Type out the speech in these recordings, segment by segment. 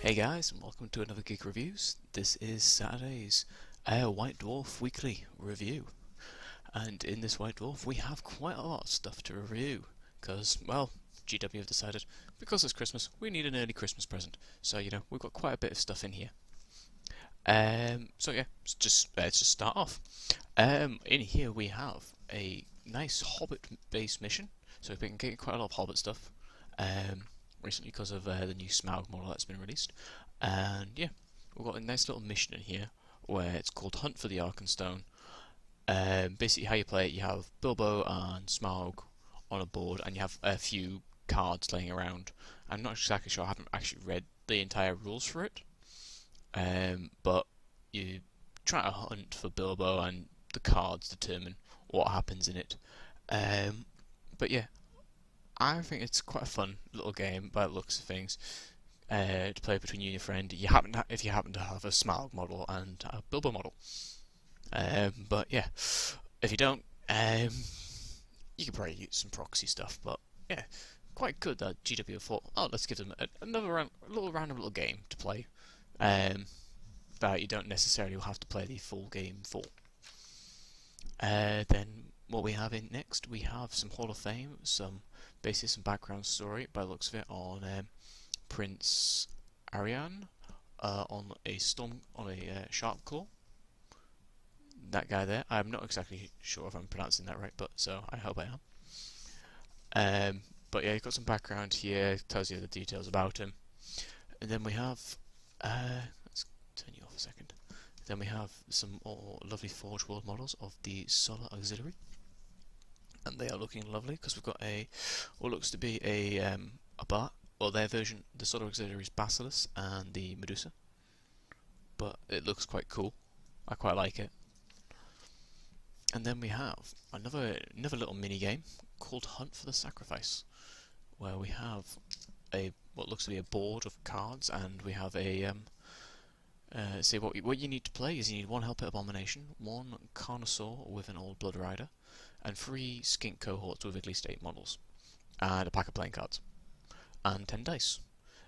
Hey guys, and welcome to another Geek Reviews. This is Saturday's White Dwarf Weekly Review. And in this White Dwarf, we have quite a lot of stuff to review. Because, well, GW have decided, because it's Christmas, we need an early Christmas present. So, we've got quite a bit of stuff in here. Let's just start off. In here we have a nice Hobbit-based mission. So we've been getting quite a lot of Hobbit stuff. Recently because of the new Smaug model that's been released. And yeah, we've got a nice little mission in here where it's called Hunt for the Arkenstone. Basically how you play it, you have Bilbo and Smaug on a board and you have a few cards laying around. I'm not exactly sure, I haven't actually read the entire rules for it. But you try to hunt for Bilbo and the cards determine what happens in it. But yeah, I think it's quite a fun little game by the looks of things to play between you and your friend. If you happen to have a Smaug model and a Bilbo model. But yeah, if you don't, you can probably use some proxy stuff. But yeah, quite good that GW thought, oh, let's give them another random little game to play. That you don't necessarily have to play the full game for. Then what we have in next, we have some Hall of Fame, some background story by the looks of it on Prince Arian on a sharp claw. That guy there. I'm not exactly sure if I'm pronouncing that right, but so I hope I am. But yeah, you've got some background here, tells you the details about him. And then we have let's turn you off a second. Then we have some lovely Forge World models of the Solar Auxiliary. And they are looking lovely because we've got what looks to be a bar, or their version, the Solar Auxiliary's Basilisk and the Medusa. But it looks quite cool. I quite like it. And then we have another little mini game called Hunt for the Sacrifice, where we have what looks to be a board of cards, and we have what you need to play is you need one Hellpit Abomination, one Carnosaur with an Old Blood Rider, and 3 skink cohorts with at least 8 models, and a pack of playing cards, and 10 dice.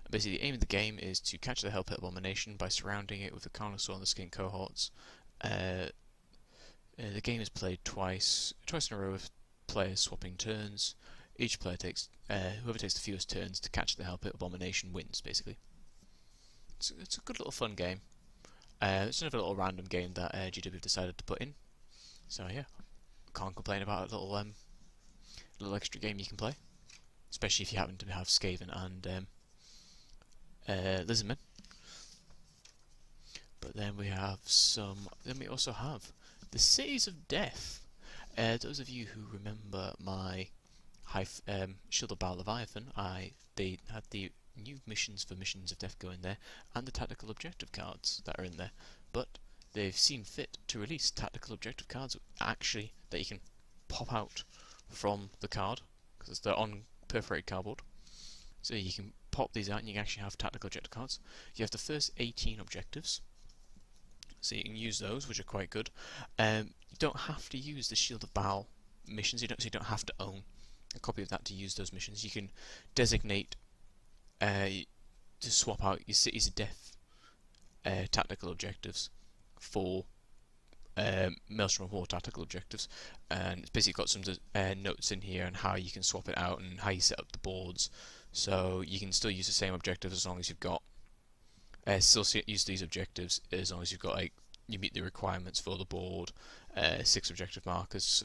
And basically, the aim of the game is to catch the Hellpit Abomination by surrounding it with the Carnosaur and the skink cohorts. The game is played twice in a row with players swapping turns. Each player takes whoever takes the fewest turns to catch the Hellpit Abomination wins. Basically, it's a good little fun game. It's another little random game that GW decided to put in. So yeah, can't complain about a little extra game you can play, especially if you happen to have Skaven and Lizardmen. But then we also have the Cities of Death. Those of you who remember my Shield of Baal Leviathan, they had the new missions for Missions of Death go in there, and the tactical objective cards that are in there. But they've seen fit to release tactical objective cards actually that you can pop out from the card, because they're on perforated cardboard. So you can pop these out and you can actually have tactical objective cards. You have the first 18 objectives, so you can use those, which are quite good. You don't have to use the Shield of Baal missions, so you don't have to own a copy of that to use those missions. You can designate to swap out your Cities of Death tactical objectives for Maelstrom of War tactical objectives, and it's basically got some notes in here on how you can swap it out and how you set up the boards, so you can still use the same objective as long as you've got use these objectives as long as you've got you meet the requirements for the board, 6 objective markers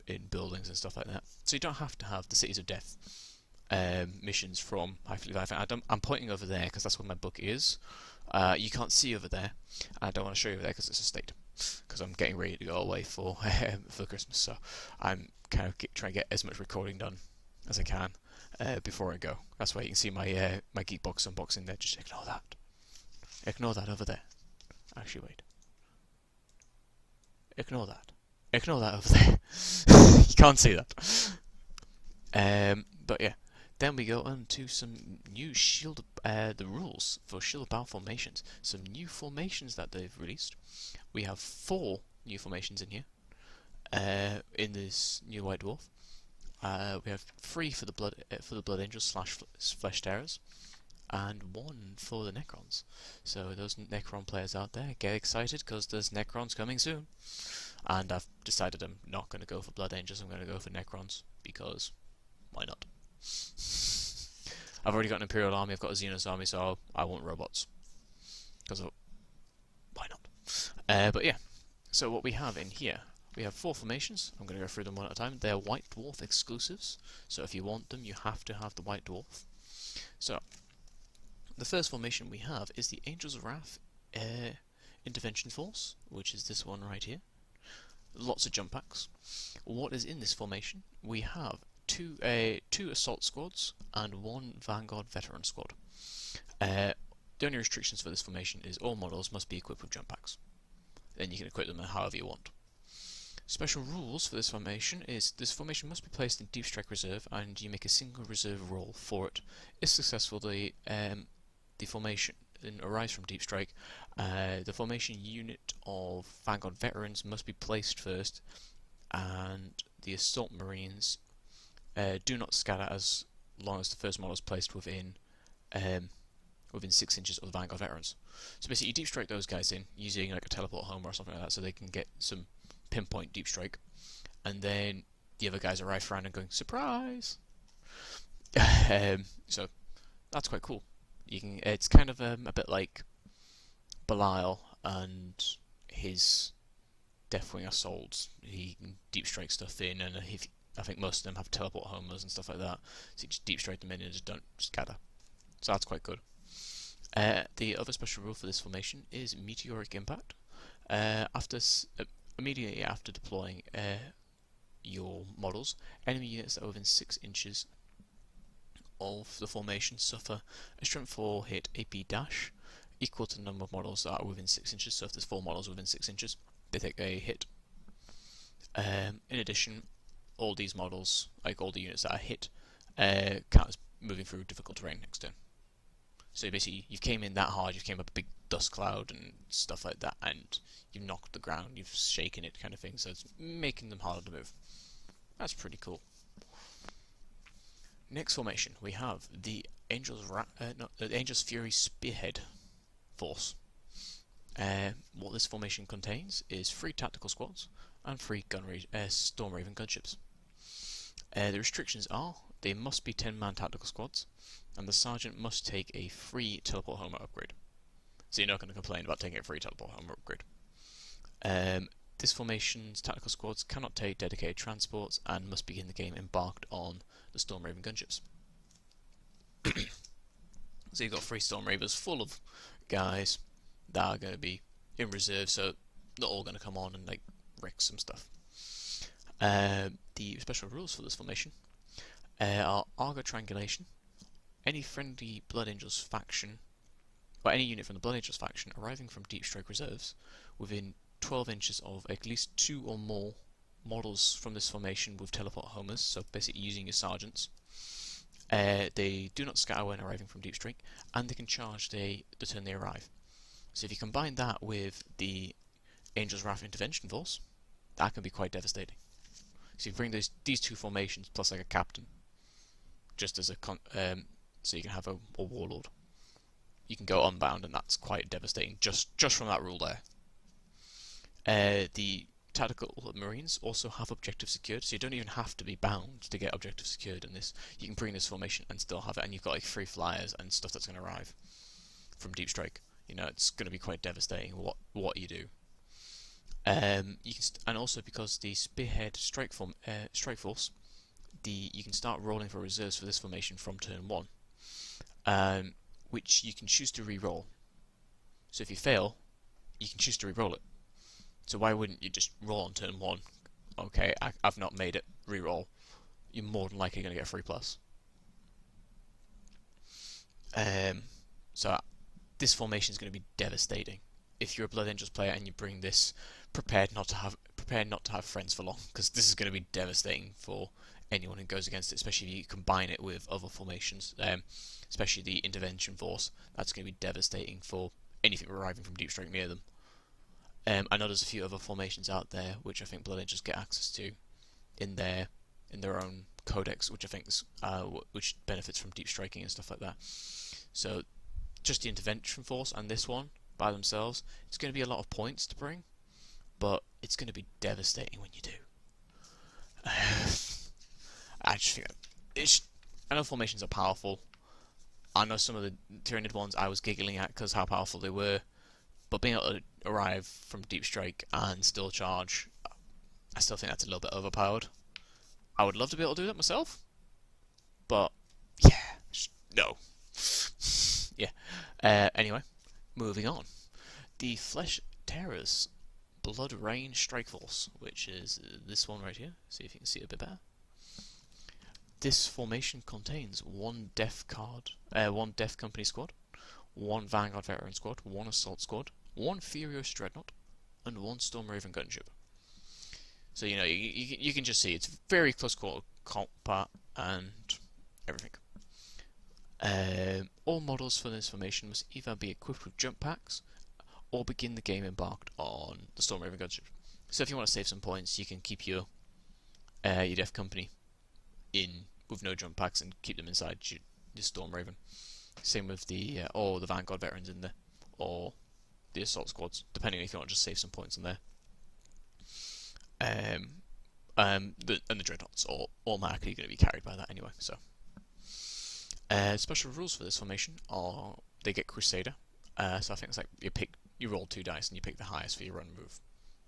in buildings and stuff like that. So you don't have to have the Cities of Death missions from Highfield Leviathan. I'm pointing over there because that's where my book is. You can't see over there. I don't want to show you over there because it's a state. Because I'm getting ready to go away for Christmas, so I'm kind of trying to get as much recording done as I can before I go. That's why you can see my my Geekbox unboxing there. Just ignore that. Ignore that over there. Actually, wait. Ignore that. Ignore that over there. You can't see that. But yeah. Then we go on to some new the rules for Shield of Baal formations. Some new formations that they've released. We have 4 new formations in here. In this new White Dwarf. We have 3 for the Blood Angels / Flesh Terrors. and 1 for the Necrons. So those Necron players out there, get excited because there's Necrons coming soon. And I've decided I'm not going to go for Blood Angels, I'm going to go for Necrons, because why not? I've already got an Imperial army, I've got a Xenos army, so I want robots. Because why not? But yeah, so what we have in here, we have 4 formations. I'm going to go through them one at a time. They're White Dwarf exclusives, so if you want them, you have to have the White Dwarf. So, the first formation we have is the Angels of Wrath Intervention Force, which is this one right here. Lots of jump packs. What is in this formation? We have two assault squads and 1 Vanguard veteran squad. The only restrictions for this formation is all models must be equipped with jump packs. Then you can equip them however you want. Special rules for this formation is this formation must be placed in Deep Strike Reserve, and you make a single reserve roll for it. If successful, the formation then arrives from Deep Strike. The formation unit of Vanguard veterans must be placed first, and the Assault Marines do not scatter as long as the first model is placed within 6 inches of the Vanguard veterans. So basically, you deep strike those guys in using like a teleport home or something like that, so they can get some pinpoint deep strike, and then the other guys arrive around and going surprise. So that's quite cool. You can. It's kind of a bit like Belial and his Deathwing assaults. He can deep strike stuff in, and I think most of them have teleport homers and stuff like that. So you just deep strike them in and just don't scatter. So that's quite good. The other special rule for this formation is Meteoric Impact. Immediately after deploying your models, enemy units that are within 6 inches of the formation suffer a Strength 4 hit AP dash equal to the number of models that are within 6 inches. So if there's 4 models within 6 inches, they take a hit. In addition, all these models, like all the units that are hit, count as moving through difficult terrain next turn. So basically, you've came in that hard, you've came up a big dust cloud and stuff like that, and you've knocked the ground, you've shaken it, kind of thing. So it's making them harder to move. That's pretty cool. Next formation, we have the Angel's Fury Spearhead Force. What this formation contains is 3 tactical squads and 3 Storm Raven gunships. The restrictions are they must be 10-man tactical squads, and the sergeant must take a free teleport homer upgrade. So you're not going to complain about taking a free teleport homer upgrade. This formation's tactical squads cannot take dedicated transports and must begin the game embarked on the Storm Raven gunships. So you've got 3 Storm Ravens full of guys that are going to be in reserve, so they're all going to come on and like wreck some stuff. The special rules for this formation are Argo Triangulation. Any friendly Blood Angels faction, or any unit from the Blood Angels faction arriving from Deep Strike reserves within 12 inches of at least 2 or more models from this formation with teleport homers, so basically using your sergeants. They do not scatter when arriving from Deep Strike, and they can charge the turn they arrive. So if you combine that with the Angel's Wrath Intervention Force, that can be quite devastating. So you bring these 2 formations plus like a captain, just as a so you can have a warlord. You can go unbound, and that's quite devastating just from that rule there. The tactical marines also have objective secured, so you don't even have to be bound to get objective secured in this. You can bring this formation and still have it, and you've got like 3 flyers and stuff that's going to arrive from Deep Strike. You know, it's going to be quite devastating what you do. You can and also because the Spearhead Strike Force, you can start rolling for reserves for this formation from turn 1, which you can choose to re-roll. So if you fail, you can choose to re-roll it. So why wouldn't you just roll on turn 1? Okay, I've not made it, re-roll. You're more than likely going to get a free plus. So this formation is going to be devastating. If you're a Blood Angels player and you bring this, prepared not to have friends for long, because this is going to be devastating for anyone who goes against it, especially if you combine it with other formations, especially the Intervention Force. That's going to be devastating for anything arriving from Deep Strike near them. I know there's a few other formations out there which I think Blood Angels get access to in their own codex, which I think is, which benefits from deep striking and stuff like that. So just the intervention force and this one by themselves, it's going to be a lot of points to bring, but it's going to be devastating when you do. I just think I know formations are powerful. I know some of the Tyranid ones I was giggling at because how powerful they were, but being able to arrive from deep strike and still charge, I still think that's a little bit overpowered. I would love to be able to do that myself, but yeah, no. Yeah. Anyway, moving on. The Flesh Terrors Blood Rain Strike Force, which is this one right here. See if you can see it a bit better. This formation contains one Death Company squad, one Vanguard Veteran squad, one Assault squad, one Furious Dreadnought, and one Storm Raven gunship. So you know you can just see it's very close quarter combat and everything. All models for this formation must either be equipped with jump packs or begin the game embarked on the Storm Raven gunship. So if you want to save some points, you can keep your Death Company in with no jump packs and keep them inside the Storm Raven. Same with the or the Vanguard veterans in there, or the Assault squads, depending if you want to just save some points on there. The Dreadnoughts are automatically going to be carried by that anyway. So special rules for this formation are they get Crusader. So I think it's like you roll 2 dice and you pick the highest for your run move.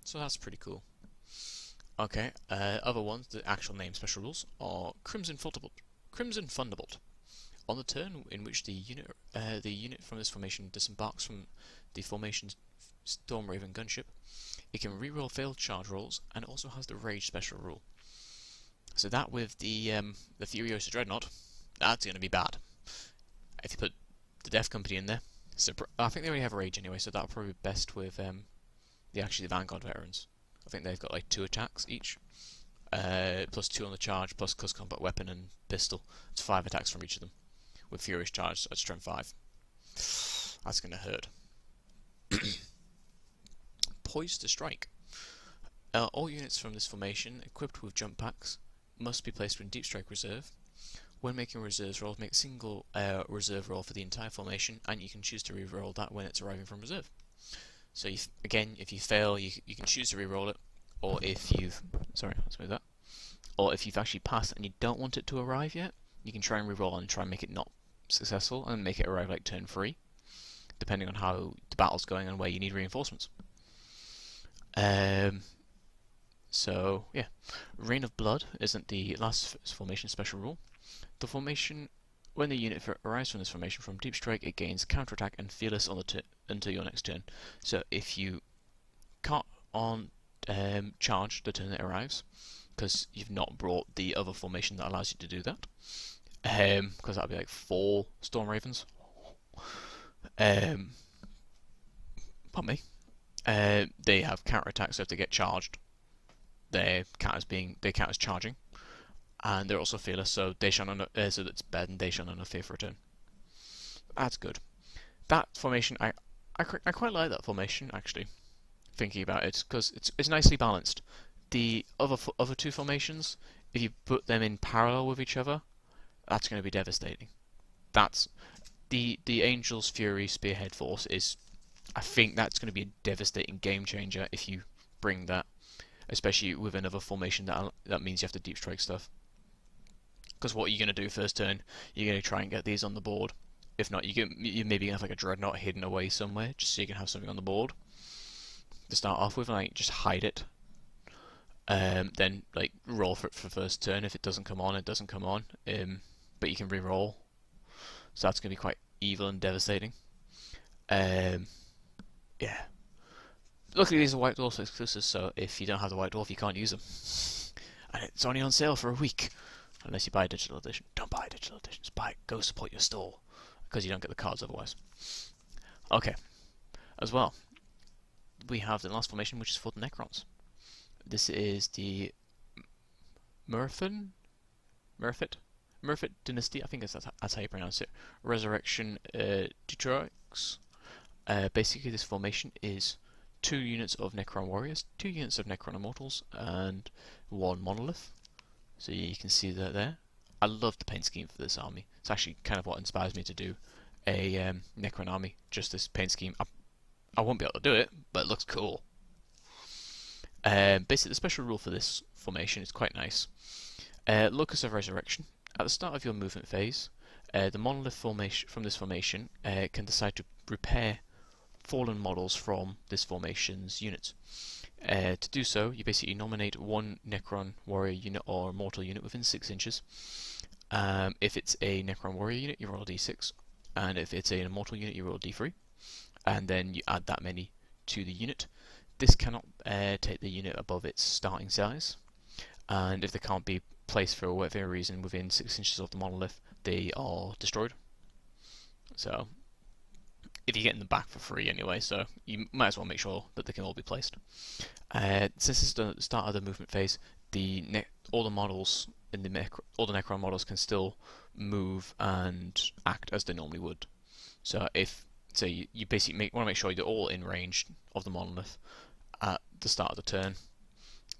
So that's pretty cool. Okay, other ones, the actual name special rules are Crimson Thunderbolt. On the turn in which the unit from this formation disembarks from the formation's Storm Raven gunship, it can reroll failed charge rolls, and it also has the Rage special rule. So that with the Furiosa Dreadnought, that's going to be bad. If you put the Death Company in there, so I think they already have Rage anyway, so that'll probably be best with the Vanguard veterans. I think they've got like 2 attacks each, plus 2 on the charge, plus close combat weapon and pistol. It's 5 attacks from each of them, with Furious Charge at strength 5. That's going to hurt. Poised to strike. All units from this formation equipped with jump packs must be placed in Deep Strike Reserve. When making reserves rolls, make a single reserve roll for the entire formation, and you can choose to re-roll that when it's arriving from reserve. So if you fail, you can choose to re-roll it, or if you've or if you've actually passed and you don't want it to arrive yet, you can try and re-roll and try and make it not successful and make it arrive like turn 3, depending on how the battle's going and where you need reinforcements. So yeah, Rain of Blood isn't the last formation special rule. The formation, when the unit arrives from this formation from Deep Strike, it gains counterattack and Fearless on the until your next turn. So if you can't charge the turn it arrives, because you've not brought the other formation that allows you to do that, because that'll be like 4 Storm Ravens. Pardon me. They have counterattack, so if they get charged, they count as charging, and they're also fearless, so so that's better than they shall not fear for a turn. That's good. That formation, I quite like that formation actually. Thinking about it, because it's nicely balanced. The other 2 formations, if you put them in parallel with each other, that's going to be devastating. That's the Angel's Fury Spearhead Force is. I think that's going to be a devastating game changer if you bring that, especially with another formation that means you have to deep strike stuff. Because what are you going to do first turn? You're going to try and get these on the board. If not, you maybe have like a Dreadnought hidden away somewhere, just so you can have something on the board to start off with, and like just hide it. Then like roll for it for first turn. If it doesn't come on, it doesn't come on. But you can re-roll. So that's going to be quite evil and devastating. Yeah. Luckily these are White Dwarf exclusives, so if you don't have the White Dwarf, you can't use them. And it's only on sale for a week. Unless you buy a digital edition. Don't buy digital editions. Go support your store, because you don't get the cards otherwise. Okay. As well, we have the last formation, which is for the Necrons. This is the Murfit Dynasty, I think that's how you pronounce it. Resurrection Detroix. Basically, this formation is 2 units of Necron Warriors, 2 units of Necron Immortals, and 1 Monolith. So you can see that there. I love the paint scheme for this army. It's actually kind of what inspires me to do a Necron army, just this paint scheme. I won't be able to do it, but it looks cool. Basically, the special rule for this formation is quite nice. Locus of Resurrection. At the start of your movement phase, the monolith formation from this formation can decide to repair fallen models from this formation's units. To do so, you basically nominate one Necron warrior unit or mortal unit within 6 inches. If it's a Necron warrior unit, you roll a d6, and if it's an immortal unit, you roll a d3, and then you add that many to the unit. This cannot take the unit above its starting size, and if they can't be placed for whatever reason within 6 inches of the monolith, they are destroyed. So, if you're getting them back for free anyway, so you might as well make sure that they can all be placed. Since this is the start of the movement phase, all the models in all the Necron models can still move and act as they normally would. So you basically want to make sure you're all in range of the monolith at the start of the turn.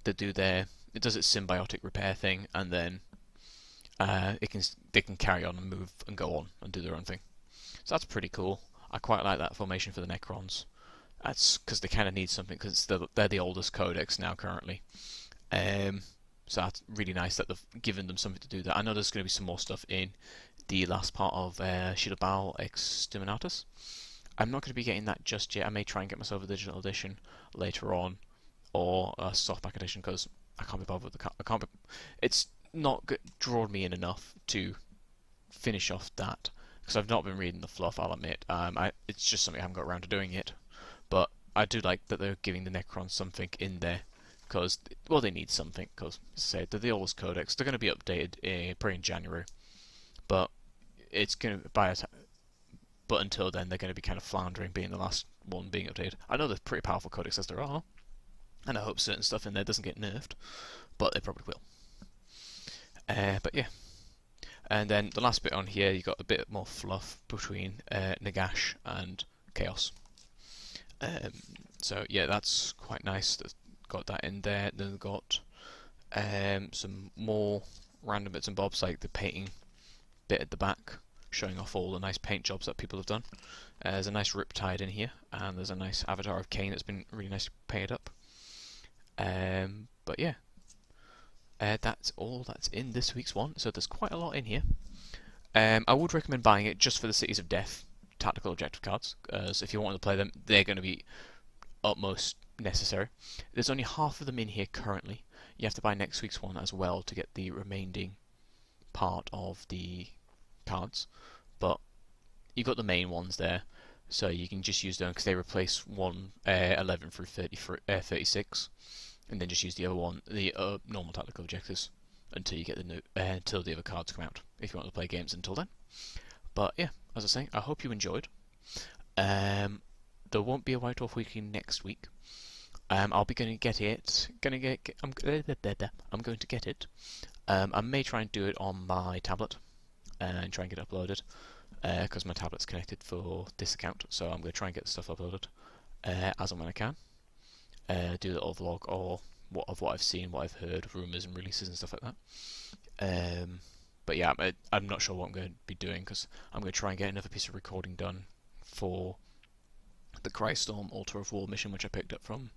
It does its symbiotic repair thing, and then they can carry on and move and go on and do their own thing. So that's pretty cool. I quite like that formation for the Necrons. That's because they kind of need something, because they're the oldest codex now currently. So that's really nice that they've given them something to do that. I know there's going to be some more stuff in the last part of Shield of Baal Exterminatus. I'm not going to be getting that just yet. I may try and get myself a digital edition later on, or a softback edition, because I can't be bothered with the it's not drawn me in enough to finish off that, because I've not been reading the fluff, I'll admit. It's just something I haven't got around to doing yet. But I do like that they're giving the Necrons something in there, because, well, they need something, because, as I say, they're the oldest codex. They're going to be updated probably in January, but it's going to but until then, they're going to be kind of floundering, being the last one being updated. I know they're pretty powerful codex as there are, and I hope certain stuff in there doesn't get nerfed, but they probably will. But yeah. And then the last bit on here, you got a bit more fluff between Nagash and Chaos. So yeah, that's quite nice. Got that in there. Then we've got some more random bits and bobs, like the painting bit at the back, showing off all the nice paint jobs that people have done. There's a nice Riptide in here, and there's a nice avatar of Cain that's been really nicely painted up. But yeah, that's all that's in this week's one, so there's quite a lot in here. I would recommend buying it just for the Cities of Death tactical objective cards, as if you want to play them, they're going to be utmost necessary. There's only half of them in here currently. You have to buy next week's one as well to get the remaining part of the cards, but you've got the main ones there, so you can just use them because they replace 11 through 36, and then just use the other one, the normal tactical objectives, until you get until the other cards come out, if you want to play games until then. But yeah, as I was saying, I hope you enjoyed. There won't be a White Dwarf Weekly next week. I'll be going to get it. I'm going to get it. I may try and do it on my tablet and try and get it uploaded, because my tablet's connected for this account. So I'm going to try and get the stuff uploaded as and when I can. Do the little vlog or of what I've seen, what I've heard, rumours and releases and stuff like that. But yeah, I'm not sure what I'm going to be doing, because I'm going to try and get another piece of recording done for the Crystorm Altar of War mission, which I picked up from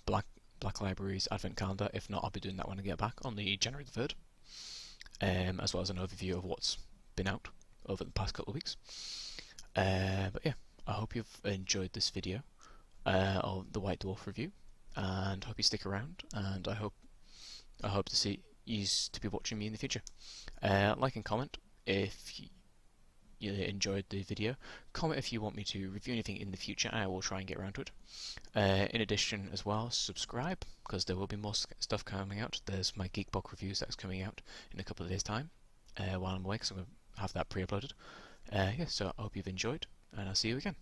Black Library's Advent Calendar. If not, I'll be doing that when I get back on the January the 3rd, as well as an overview of what's been out over the past couple of weeks. But yeah, I hope you've enjoyed this video of the White Dwarf review, and hope you stick around, and I hope to see you to be watching me in the future. Like and comment if you enjoyed the video. Comment if you want me to review anything in the future, and I will try and get around to it. In addition, as well, subscribe, because there will be more stuff coming out. There's my Geek Reviews that's coming out in a couple of days' time while I'm away, because I'm going to have that pre-uploaded. Yeah, so I hope you've enjoyed, and I'll see you again.